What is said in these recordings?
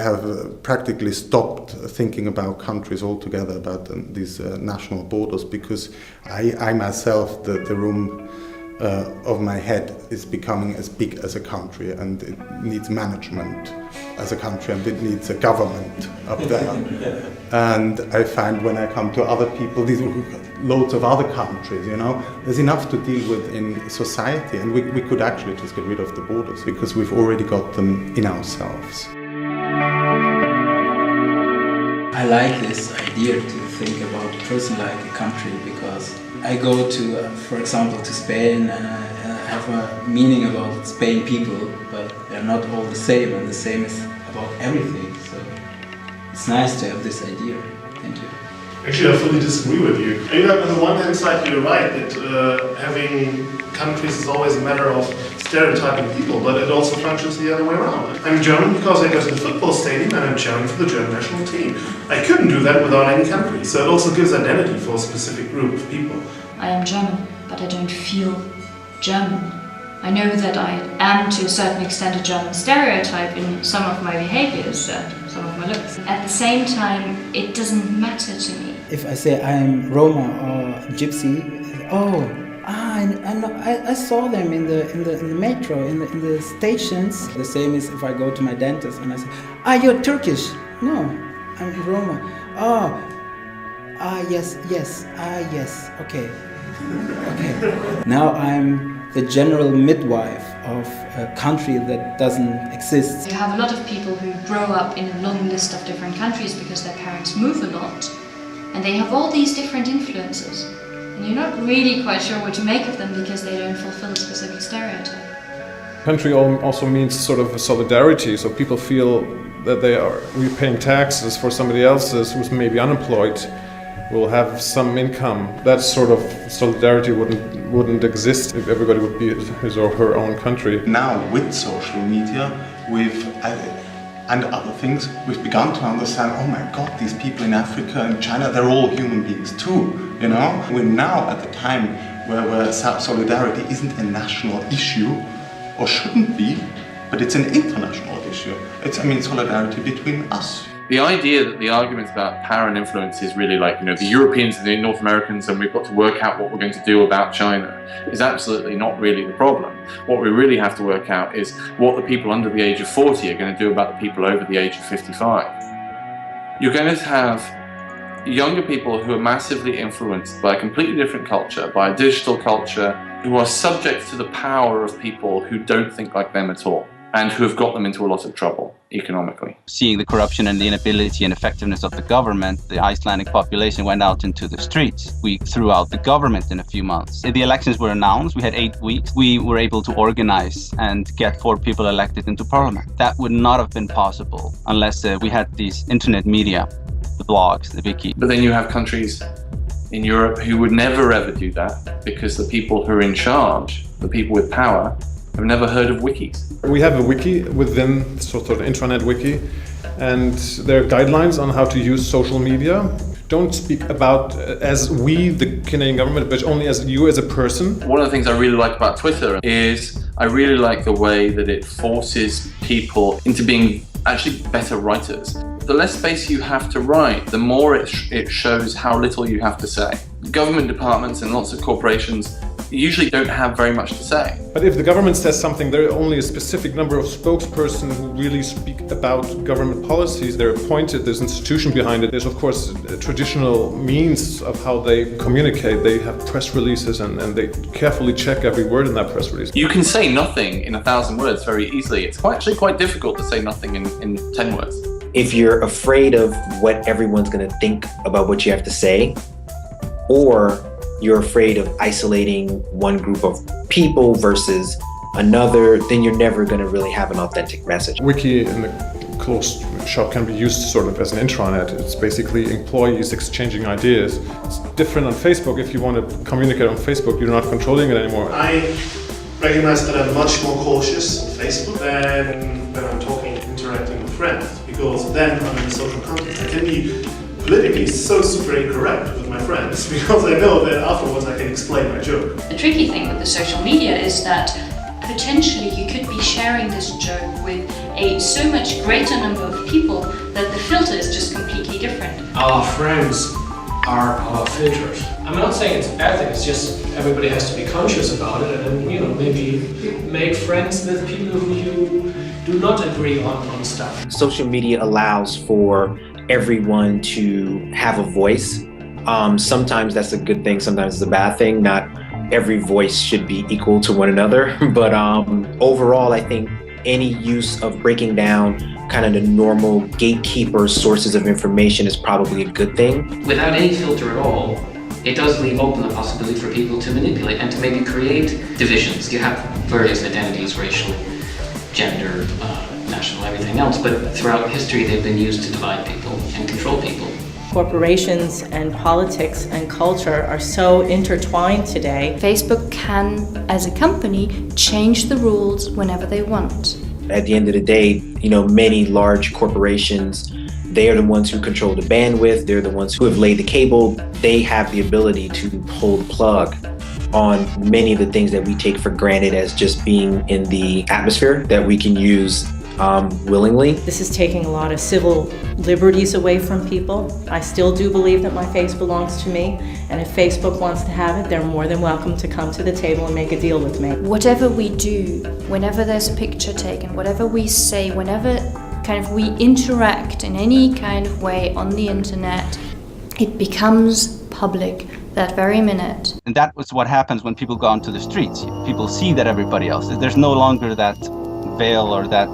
have practically stopped thinking about countries altogether, about these national borders, because I myself, the room of my head is becoming as big as a country, and it needs management as a country, and it needs a government up there. And I find when I come to other people, these loads of other countries, there's enough to deal with in society, and we could actually just get rid of the borders because we've already got them in ourselves. I like this idea to think about a person like a country, because I go to, for example, to Spain, and I have a meaning about Spain people, but they're not all the same, and the same is about everything. So it's nice to have this idea. Thank you. Actually, I fully disagree with you. On the one hand side, you're right that having countries is always a matter of stereotyping people, but it also functions the other way around. I'm German because I go to the football stadium and I'm cheering for the German national team. I couldn't do that without any country, so it also gives identity for a specific group of people. I am German, but I don't feel German. I know that I am to a certain extent a German stereotype in some of my behaviors, some of my looks. At the same time, it doesn't matter to me. If I say I'm Roma or Gypsy, I saw them in the metro, in the stations. The same is if I go to my dentist and I say, you're Turkish. No, I'm Roma. Yes, okay. Now I'm the general midwife of a country that doesn't exist. You have a lot of people who grow up in a long list of different countries because their parents move a lot, and they have all these different influences. And you're not really quite sure what to make of them because they don't fulfill a specific stereotype. Country also means sort of a solidarity, so people feel that they are repaying taxes for somebody else who's maybe unemployed, will have some income. That sort of solidarity wouldn't exist if everybody would be his or her own country. Now, with social media, and other things, we've begun to understand, oh my God, these people in Africa and China, they're all human beings too, We're now at the time where solidarity isn't a national issue, or shouldn't be, but it's an international issue. It's, solidarity between us. The idea that the arguments about power and influence is really like, the Europeans and the North Americans, and we've got to work out what we're going to do about China, is absolutely not really the problem. What we really have to work out is what the people under the age of 40 are going to do about the people over the age of 55. You're going to have younger people who are massively influenced by a completely different culture, by a digital culture, who are subject to the power of people who don't think like them at all, and who have got them into a lot of trouble economically. Seeing the corruption and the inability and effectiveness of the government, the Icelandic population went out into the streets. We threw out the government in a few months. The elections were announced, we had 8 weeks. We were able to organize and get 4 people elected into parliament. That would not have been possible unless we had these internet media, the blogs, the wiki. But then you have countries in Europe who would never ever do that because the people who are in charge, the people with power, have never heard of wikis. We have a wiki within sort of an intranet wiki, and there are guidelines on how to use social media. Don't speak about as we, the Canadian government, but only as you as a person. One of the things I really like about Twitter is I really like the way that it forces people into being actually better writers. The less space you have to write, the more it shows how little you have to say. Government departments and lots of corporations usually don't have very much to say. But if the government says something, there are only a specific number of spokespersons who really speak about government policies. They're appointed, there's an institution behind it. There's of course traditional means of how they communicate. They have press releases and they carefully check every word in that press release. You can say nothing in 1,000 words very easily. It's actually quite difficult to say nothing in 10 words. If you're afraid of what everyone's going to think about what you have to say, or you're afraid of isolating one group of people versus another, then you're never going to really have an authentic message. Wiki in the closed shop can be used sort of as an intranet. It's basically employees exchanging ideas. It's different on Facebook. If you want to communicate on Facebook, you're not controlling it anymore. I recognize that I'm much more cautious on Facebook than when I'm interacting with friends, because then I'm in a social context. I can be politically so super incorrect with my friends because I know that afterwards I can explain my joke. The tricky thing with the social media is that potentially you could be sharing this joke with a so much greater number of people that the filter is just completely different. Our friends are our filters. I'm not saying it's a bad thing, it's just everybody has to be conscious about it and maybe make friends with people who you do not agree on stuff. Social media allows for everyone to have a voice. Sometimes that's a good thing, sometimes it's a bad thing. Not every voice should be equal to one another, but overall I think any use of breaking down kind of the normal gatekeeper sources of information is probably a good thing. Without any filter at all, it does leave open the possibility for people to manipulate and to maybe create divisions. You have various identities, racial, gender, national, everything else, but throughout history they've been used to divide people and control people. Corporations and politics and culture are so intertwined today. Facebook can, as a company, change the rules whenever they want. At the end of the day, many large corporations, they are the ones who control the bandwidth, they're the ones who have laid the cable, they have the ability to pull the plug on many of the things that we take for granted as just being in the atmosphere that we can use willingly. This is taking a lot of civil liberties away from people. I still do believe that my face belongs to me, and if Facebook wants to have it, they're more than welcome to come to the table and make a deal with me. Whatever we do, whenever there's a picture taken, whatever we say, whenever kind of we interact in any kind of way on the internet, it becomes public that very minute. And that was what happens when people go onto the streets. People see that everybody else, there's no longer that veil or that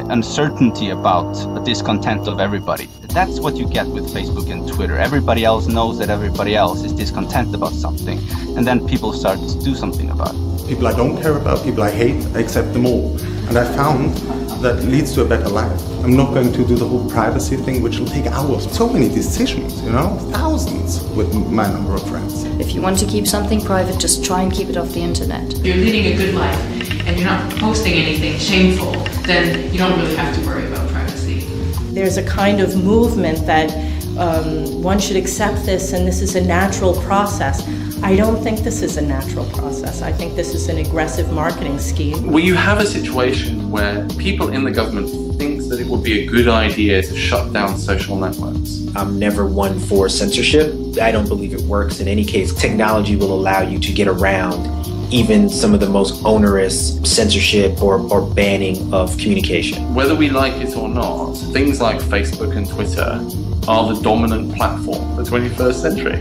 uncertainty about the discontent of everybody. That's what you get with Facebook and Twitter. Everybody else knows that everybody else is discontent about something, and then people start to do something about it. People I don't care about, people I hate, I accept them all. And I found that leads to a better life. I'm not going to do the whole privacy thing, which will take hours. So many decisions, thousands with my number of friends. If you want to keep something private, just try and keep it off the internet. If you're leading a good life and you're not posting anything shameful, then you don't really have to worry about privacy. There's a kind of movement that one should accept this and this is a natural process. I don't think this is a natural process. I think this is an aggressive marketing scheme. Well, you have a situation where people in the government think that it would be a good idea to shut down social networks. I'm never one for censorship. I don't believe it works. In any case, technology will allow you to get around even some of the most onerous censorship or banning of communication. Whether we like it or not, things like Facebook and Twitter are the dominant platform of the 21st century.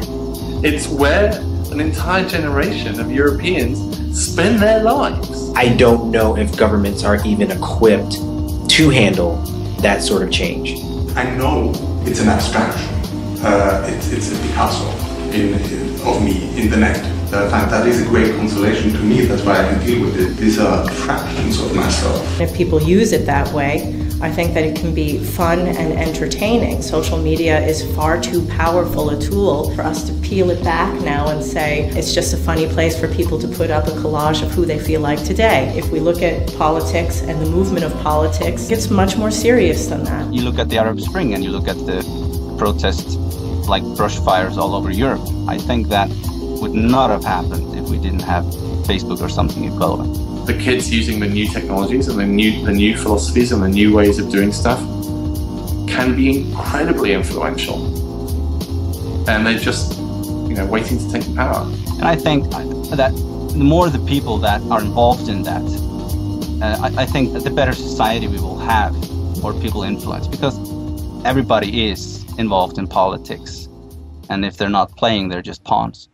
It's where an entire generation of Europeans spend their lives. I don't know if governments are even equipped to handle that sort of change. I know it's an abstraction. It's a Picasso of me in the net. I find that is a great consolation to me. That's why I can deal with it. These are fractions of myself. If people use it that way, I think that it can be fun and entertaining. Social media is far too powerful a tool for us to peel it back now and say it's just a funny place for people to put up a collage of who they feel like today. If we look at politics and the movement of politics, it's much more serious than that. You look at the Arab Spring and you look at the protests like brush fires all over Europe. I think that would not have happened if we didn't have Facebook or something equivalent. The kids using the new technologies and the new philosophies and the new ways of doing stuff can be incredibly influential. And they're just, waiting to take the power. And I think that the more the people that are involved in that, I think that the better society we will have, more people influence, because everybody is involved in politics. And if they're not playing, they're just pawns.